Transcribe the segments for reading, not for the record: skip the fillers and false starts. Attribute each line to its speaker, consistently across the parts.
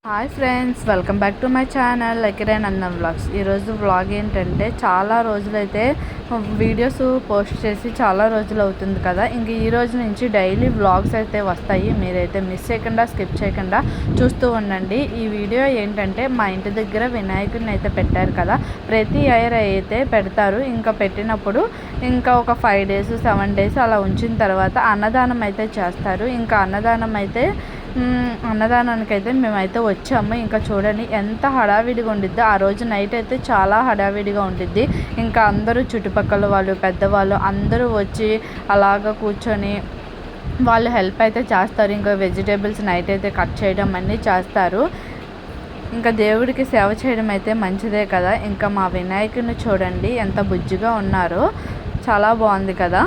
Speaker 1: Hi friends, welcome back to my channel లైకిరే Nandan vlogs. ఈరోజు vlog ఏంటంటే చాలా రోజులైతే వీడియోస్ పోస్ట్ చేసి చాలా రోజులు అవుతుంది కదా. ఇంక ఈ రోజు నుంచి డైలీ వ్లాగ్స్ అయితే వస్తాయి. మీరైతే మిస్ చేయకుండా స్కిప్ చేయకుండా చూస్తూ ఉండండి. ఈ వీడియో ఏంటంటే మా ఇంటి దగ్గర వినాయకుడిని అయితే పెట్టారు కదా. ప్రతి ఇయర్ అయితే పెడతారు. ఇంకా పెట్టినప్పుడు ఇంకా ఒక 5 days 7 days అలా ఉంచిన తర్వాత అన్నదానం అయితే చేస్తారు. ఇంకా అన్నదానానికి అయితే మేమైతే వచ్చాము. ఇంకా చూడండి ఎంత హడావిడిగా ఉండిద్దో. ఆ రోజు నైట్ అయితే చాలా హడావిడిగా ఉండిద్ది. ఇంకా అందరూ చుట్టుపక్కల వాళ్ళు పెద్దవాళ్ళు అందరూ వచ్చి అలాగ కూర్చొని వాళ్ళు హెల్ప్ అయితే చేస్తారు. ఇంకా వెజిటేబుల్స్ నైట్ అయితే కట్ చేయడం అన్నీ చేస్తారు. ఇంకా దేవుడికి సేవ చేయడం అయితే మంచిదే కదా. ఇంకా మా వినాయకుడిని చూడండి ఎంత బుజ్జిగా ఉన్నారో, చాలా బాగుంది కదా.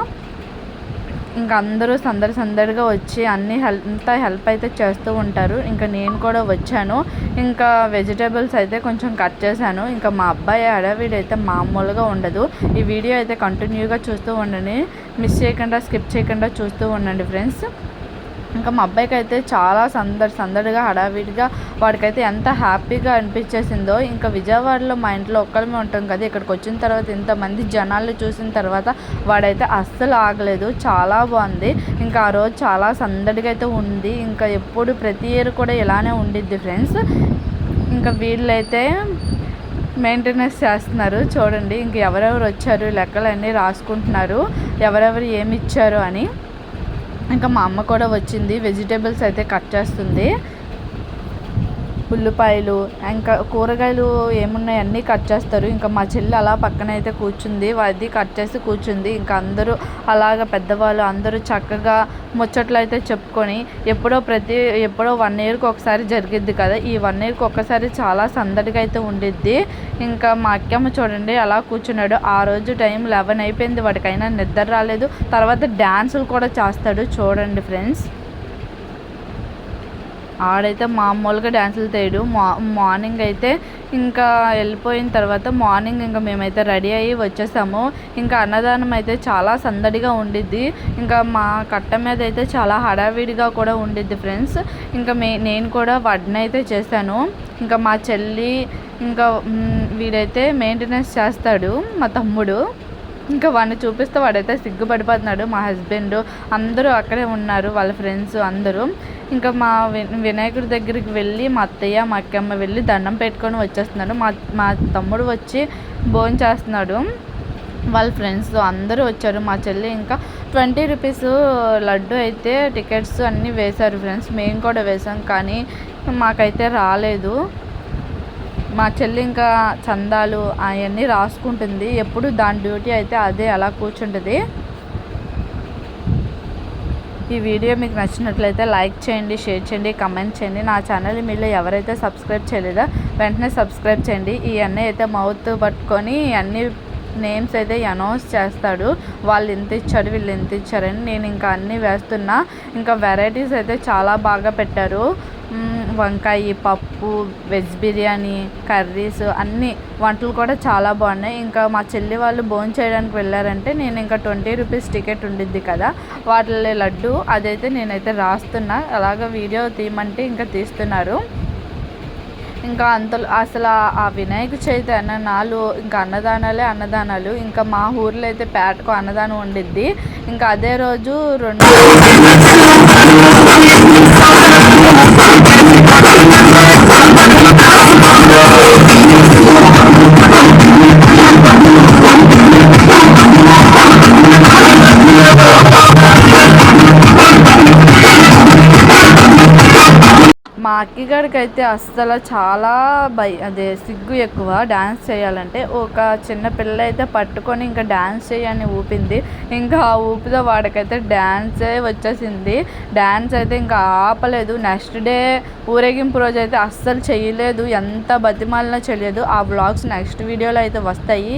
Speaker 1: ఇంకా అందరూ సందడిగా వచ్చి అంతా హెల్ప్ అయితే చేస్తూ ఉంటారు. ఇంకా నేను కూడా వచ్చాను. ఇంకా వెజిటేబుల్స్ అయితే కొంచెం కట్ చేశాను. ఇంకా మా అబ్బాయి హడావిడి అయితే మామూలుగా ఉండదు. ఈ వీడియో అయితే కంటిన్యూగా చూస్తూ ఉండండి, మిస్ చేయకుండా స్కిప్ చేయకుండా చూస్తూ ఉండండి ఫ్రెండ్స్. ఇంకా మా అబ్బాయికి అయితే చాలా సందడిగా హడావిడిగా వాడికైతే ఎంత హ్యాపీగా అనిపించేసిందో. ఇంకా విజయవాడలో మా ఇంట్లో ఒక్కరిమే ఉంటాం కదా. ఇక్కడికి వచ్చిన తర్వాత ఇంతమంది జనాలు చూసిన తర్వాత వాడైతే అస్సలు ఆగలేదు. చాలా బాగుంది. ఇంకా ఆ రోజు చాలా సందడిగా అయితే ఉంది. ఇంకా ఎప్పుడు ప్రతి ఇయర్ కూడా ఇలానే ఉండిద్ది ఫ్రెండ్స్. ఇంకా వీళ్ళైతే మెయింటెనెన్స్ చేస్తున్నారు చూడండి. ఇంక ఎవరెవరు వచ్చారు లెక్కలన్నీ రాసుకుంటున్నారు, ఎవరెవరు ఏమి ఇచ్చారు అని. ఇంకా మా అమ్మ కూడా వచ్చింది, వెజిటేబుల్స్ అయితే కట్ చేస్తుంది. ఉల్లిపాయలు ఇంకా కూరగాయలు ఏమున్నాయి అన్నీ కట్ చేస్తారు. ఇంకా మా చెల్లి అలా పక్కన అయితే కూర్చుంది, అది కట్ చేసి కూర్చుంది. ఇంకా అందరూ అలాగ పెద్దవాళ్ళు అందరూ చక్కగా ముచ్చట్లు అయితే చెప్పుకొని ఎప్పుడో 1 yearకి ఒకసారి జరిగిద్ది కదా. ఈ 1 yearకి ఒక్కసారి చాలా సందడిగా అయితే ఉండిద్ది. ఇంకా మా అక్కమ్మ చూడండి అలా కూర్చున్నాడు. ఆ రోజు టైం 11 అయిపోయింది, వాడికైనా నిద్ర రాలేదు. తర్వాత డ్యాన్సులు కూడా చేస్తాడు చూడండి ఫ్రెండ్స్. ఆడైతే మామూలుగా డ్యాన్సులు చేయడు. మార్నింగ్ అయితే ఇంకా వెళ్ళిపోయిన తర్వాత మార్నింగ్ ఇంకా మేమైతే రెడీ అయ్యి వచ్చేసాము. ఇంకా అన్నదానం అయితే చాలా సందడిగా ఉండిద్ది. ఇంకా మా కట్ట మీద అయితే చాలా హడావిడిగా కూడా ఉండిద్ది ఫ్రెండ్స్. ఇంకా నేను కూడా వడ్డన అయితే చేశాను. ఇంకా మా చెల్లి ఇంకా వీడైతే మెయింటెనెన్స్ చేస్తాడు మా తమ్ముడు. ఇంకా వాడిని చూపిస్తే వాడైతే సిగ్గుపడిపోతున్నాడు. మా హస్బెండ్ అందరూ అక్కడే ఉన్నారు, వాళ్ళ ఫ్రెండ్స్ అందరూ. ఇంకా మా వినాయకుడి దగ్గరికి వెళ్ళి మా అత్తయ్య మా అక్కమ్మ వెళ్ళి దండం పెట్టుకొని వచ్చేస్తున్నాడు. మా తమ్ముడు వచ్చి భోజనం చేస్తున్నాడు. వాళ్ళ ఫ్రెండ్స్ అందరూ వచ్చారు. మా చెల్లి ఇంకా 20 rupees లడ్డు అయితే టికెట్స్ అన్నీ వేశారు ఫ్రెండ్స్. మేము కూడా వేసాం, కానీ మాకైతే రాలేదు. మా చెల్లి ఇంకా చందాలు అవన్నీ రాసుకుంటుంది. ఎప్పుడు దాని డ్యూటీ అయితే అదే అలా కూర్చుంటుంది. ఈ వీడియో మీకు నచ్చినట్లయితే లైక్ చేయండి, షేర్ చేయండి, కమెంట్ చేయండి. నా ఛానల్ మీలో ఎవరైతే సబ్స్క్రైబ్ చేయలేదో వెంటనే సబ్స్క్రైబ్ చేయండి. ఈ అన్నయ్య అయితే మౌత్ పట్టుకొని అన్ని నేమ్స్ అయితే అనౌన్స్ చేస్తాడు. వాళ్ళు ఇంత ఇచ్చారు వీళ్ళు ఇంత ఇచ్చారని. నేను ఇంకా అన్నీ వేస్తున్నా. ఇంకా వెరైటీస్ అయితే చాలా బాగా పెట్టారు. వంకాయ పప్పు, వెజ్ బిర్యానీ, కర్రీస్ అన్నీ వంటలు కూడా చాలా బాగున్నాయి. ఇంకా మా చెల్లి వాళ్ళు భోజనం చేయడానికి వెళ్ళారంటే నేను ఇంకా 20 rupees టికెట్ ఉండిద్ది కదా, వాటిలో లడ్డు అదైతే నేనైతే రాస్తున్నా. అలాగ వీడియో తీయమంటే ఇంకా తీస్తున్నారు. ఇంకా అసలు ఆ వినాయక చవితి అన్ననాలు ఇంకా అన్నదానాలు. ఇంకా మా ఊర్లో అయితే పేటకు అన్నదానం ఉండిద్ది. ఇంకా అదే రోజు 2 మా అక్కిగాడికి అయితే అస్సలు చాలా సిగ్గు ఎక్కువ డ్యాన్స్ చేయాలంటే. ఒక చిన్న పిల్ల అయితే పట్టుకొని ఇంకా డ్యాన్స్ చేయని ఊపింది. ఇంకా ఆ ఊపితో వాడికైతే డ్యాన్సే వచ్చేసింది. డ్యాన్స్ అయితే ఇంకా ఆపలేదు. నెక్స్ట్ డే ఊరేగింపు రోజు అయితే అస్సలు చేయలేదు, ఎంత బతిమాలినా చేయలేదు. ఆ వ్లాగ్స్ నెక్స్ట్ వీడియోలో అయితే వస్తాయి.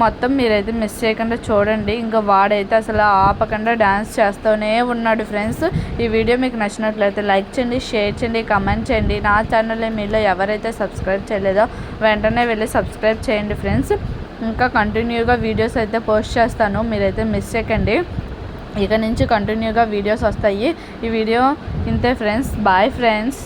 Speaker 1: మొత్తం మీరైతే మిస్ చేయకుండా చూడండి. ఇంకా వాడైతే అసలు ఆపకుండా డ్యాన్స్ చేస్తూనే ఉన్నాడు ఫ్రెండ్స్. ఈ వీడియో మీకు నచ్చినట్లయితే లైక్ చేయండి, షేర్ చేయండి, కమెంట్ చేయండి. నా ఛానల్ని మీలో ఎవరైతే సబ్స్క్రైబ్ చేయలేదో వెంటనే వెళ్ళి సబ్స్క్రైబ్ చేయండి ఫ్రెండ్స్. ఇంకా కంటిన్యూగా వీడియోస్ అయితే పోస్ట్ చేస్తాను, మీరైతే మిస్ చేయకండి. ఇక నుంచి కంటిన్యూగా వీడియోస్ వస్తాయి. ఈ వీడియో ఇంతే ఫ్రెండ్స్. Bye friends.